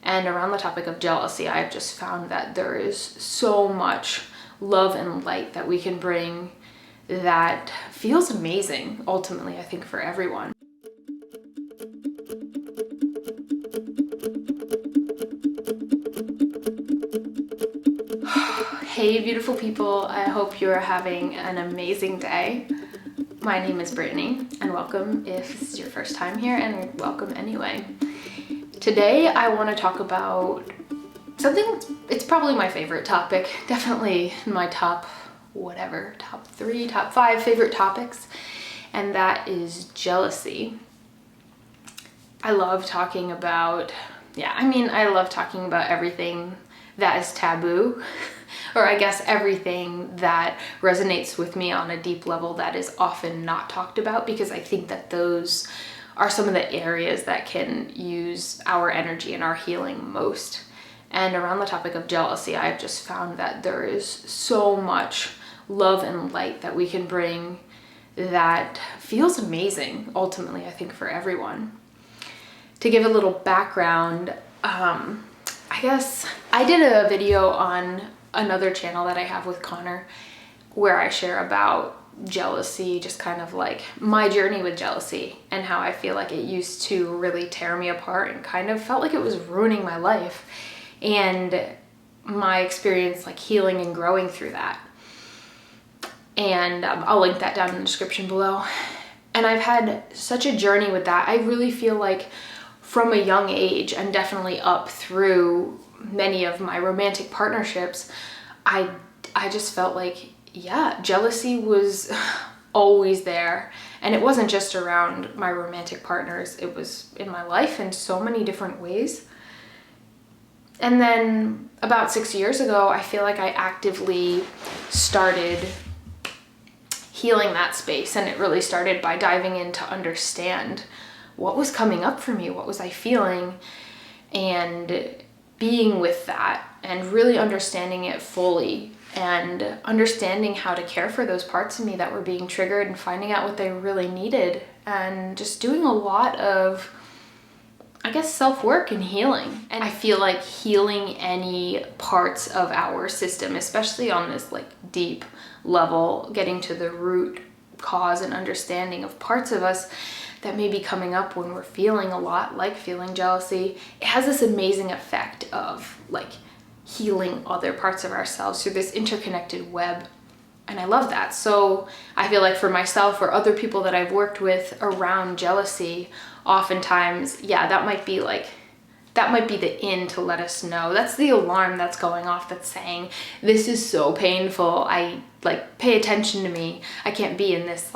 And around the topic of jealousy, I've just found that there is so much love and light that we can bring that feels amazing, ultimately, I think, for everyone. Hey, beautiful people. I hope you're having an amazing day. My name is Brittany, and welcome if this is your first time here, and welcome anyway. Today, I want to talk about something, it's probably my favorite topic, definitely my top 3, top 5 favorite topics, and that is jealousy. I love talking about, I love talking about everything that is taboo, or I guess everything that resonates with me on a deep level that is often not talked about, because I think that those are some of the areas that can use our energy and our healing most. And around the topic of jealousy, I've just found that there is so much love and light that we can bring that feels amazing, ultimately, I think, for everyone. To give a little background, I guess I did a video on another channel that I have with Connor where I share about jealousy, just kind of like my journey with jealousy and how I feel like it used to really tear me apart and kind of felt like it was ruining my life, and my experience like healing and growing through that. And I'll link that down in the description below. And I've had such a journey with that. I really feel like from a young age, and definitely up through many of my romantic partnerships, I just felt like, jealousy was always there. And it wasn't just around my romantic partners, it was in my life in so many different ways. And then about 6 years ago, I feel like I actively started healing that space. And it really started by diving in to understand what was coming up for me, what was I feeling, and being with that and really understanding it fully and understanding how to care for those parts of me that were being triggered and finding out what they really needed, and just doing a lot of, I guess, self-work and healing. And I feel like healing any parts of our system, especially on this like deep level, getting to the root cause and understanding of parts of us that may be coming up when we're feeling a lot like feeling jealousy, it has this amazing effect of like healing other parts of ourselves through this interconnected web. And I love that. So I feel like for myself or other people that I've worked with around jealousy, oftentimes, that might be the in to let us know. That's the alarm that's going off that's saying, this is so painful. Pay attention to me. I can't be in this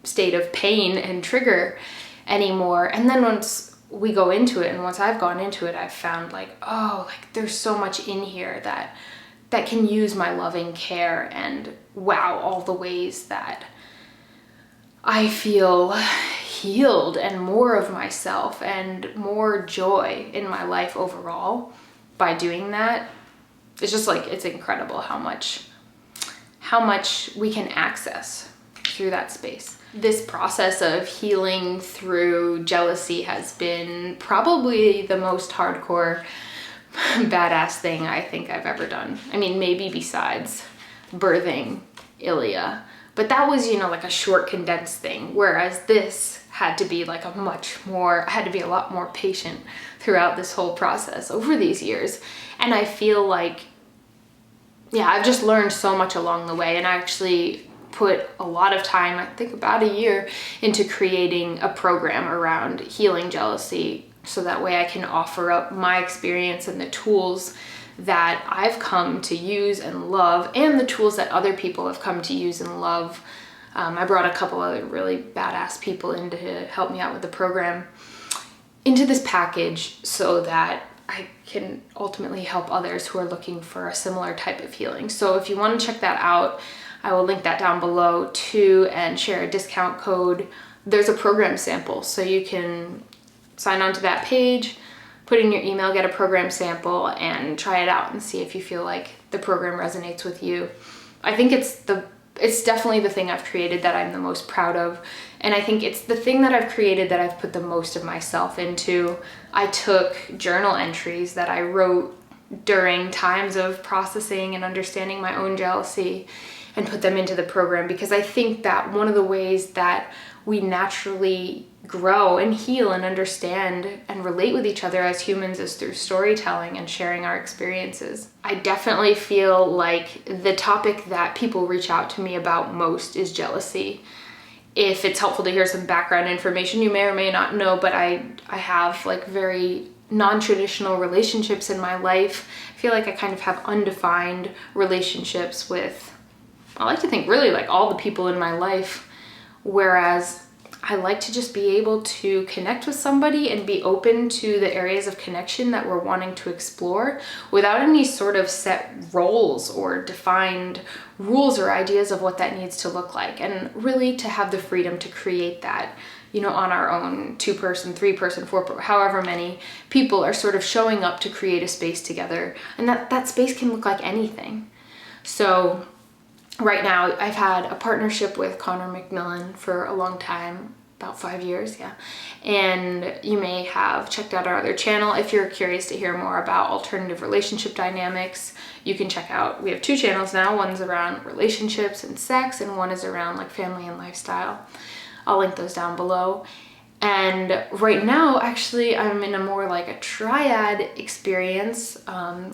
state of pain and trigger anymore. And then once we go into it, and once I've gone into it, I've found there's so much in here that can use my loving care, and wow, all the ways that I feel healed and more of myself and more joy in my life overall by doing that. It's just it's incredible how much we can access through that space. This process of healing through jealousy has been probably the most hardcore, badass thing I think I've ever done. I mean, maybe besides birthing Ilya, but that was, a short condensed thing. Whereas this had to be I had to be a lot more patient throughout this whole process over these years. And I feel like, I've just learned so much along the way, and I actually put a lot of time, I think about a year, into creating a program around healing jealousy, so that way I can offer up my experience and the tools that I've come to use and love, and the tools that other people have come to use and love. I brought a couple other really badass people in to help me out with the program into this package, so that I can ultimately help others who are looking for a similar type of healing. So if you want to check that out, I will link that down below too, and share a discount code. There's a program sample, so you can sign on to that page, put in your email, get a program sample, and try it out and see if you feel like the program resonates with you. I think it's the it's definitely the thing I've created that I'm the most proud of. And I think it's the thing that I've created that I've put the most of myself into. I took journal entries that I wrote during times of processing and understanding my own jealousy and put them into the program, because I think that one of the ways that we naturally grow and heal and understand and relate with each other as humans is through storytelling and sharing our experiences. I definitely feel like the topic that people reach out to me about most is jealousy. If it's helpful to hear some background information, you may or may not know, but I have like very non-traditional relationships in my life. I feel like I kind of have undefined relationships with, I like to think, really like all the people in my life, whereas I like to just be able to connect with somebody and be open to the areas of connection that we're wanting to explore without any sort of set roles or defined rules or ideas of what that needs to look like, and really to have the freedom to create that, you know, on our own. 2-person, 3-person, 4-person, however many people are sort of showing up to create a space together, and that space can look like anything. So right now, I've had a partnership with Connor McMillan for a long time, about 5 years, yeah. And you may have checked out our other channel. If you're curious to hear more about alternative relationship dynamics, you can check out, we have 2 channels now. One's around relationships and sex, and one is around like family and lifestyle. I'll link those down below. And right now, actually, I'm in a more like a triad experience,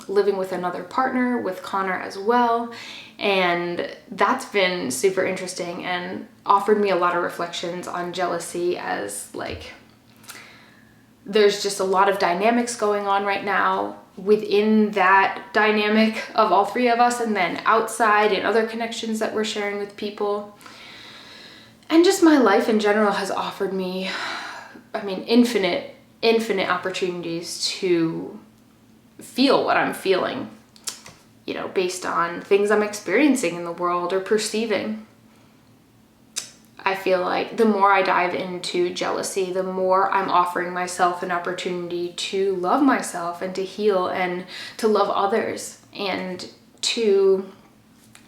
living with another partner, with Connor as well. And that's been super interesting and offered me a lot of reflections on jealousy, as like, there's just a lot of dynamics going on right now within that dynamic of all 3 of us, and then outside and other connections that we're sharing with people. And just my life in general has offered me, I mean, infinite opportunities to feel what I'm feeling, you know, based on things I'm experiencing in the world or perceiving. I feel like the more I dive into jealousy, the more I'm offering myself an opportunity to love myself and to heal and to love others and to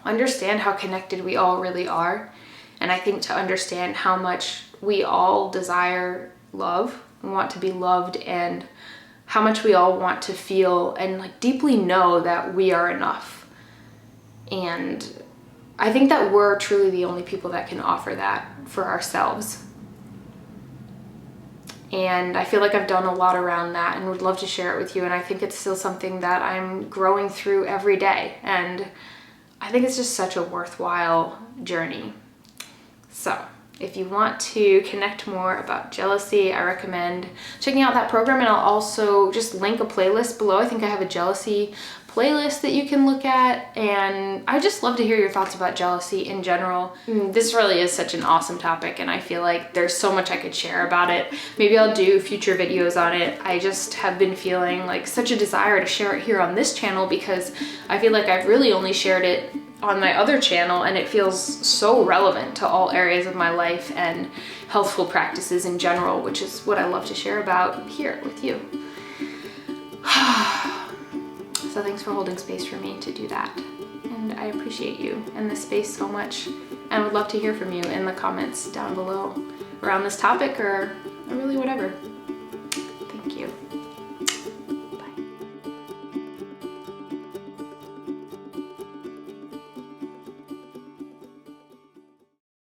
understand how connected we all really are. And I think to understand how much we all desire love and want to be loved, and how much we all want to feel and like deeply know that we are enough. And I think that we're truly the only people that can offer that for ourselves. And I feel like I've done a lot around that and would love to share it with you. And I think it's still something that I'm growing through every day. And I think it's just such a worthwhile journey. So if you want to connect more about jealousy, I recommend checking out that program, and I'll also just link a playlist below. I think I have a jealousy playlist that you can look at, and I just love to hear your thoughts about jealousy in general. This really is such an awesome topic, and I feel like there's so much I could share about it. Maybe I'll do future videos on it. I just have been feeling like such a desire to share it here on this channel, because I feel like I've really only shared it on my other channel, and it feels so relevant to all areas of my life and healthful practices in general, which is what I love to share about here with you. So thanks for holding space for me to do that. And I appreciate you and this space so much, and would love to hear from you in the comments down below around this topic, or really whatever. Thank you.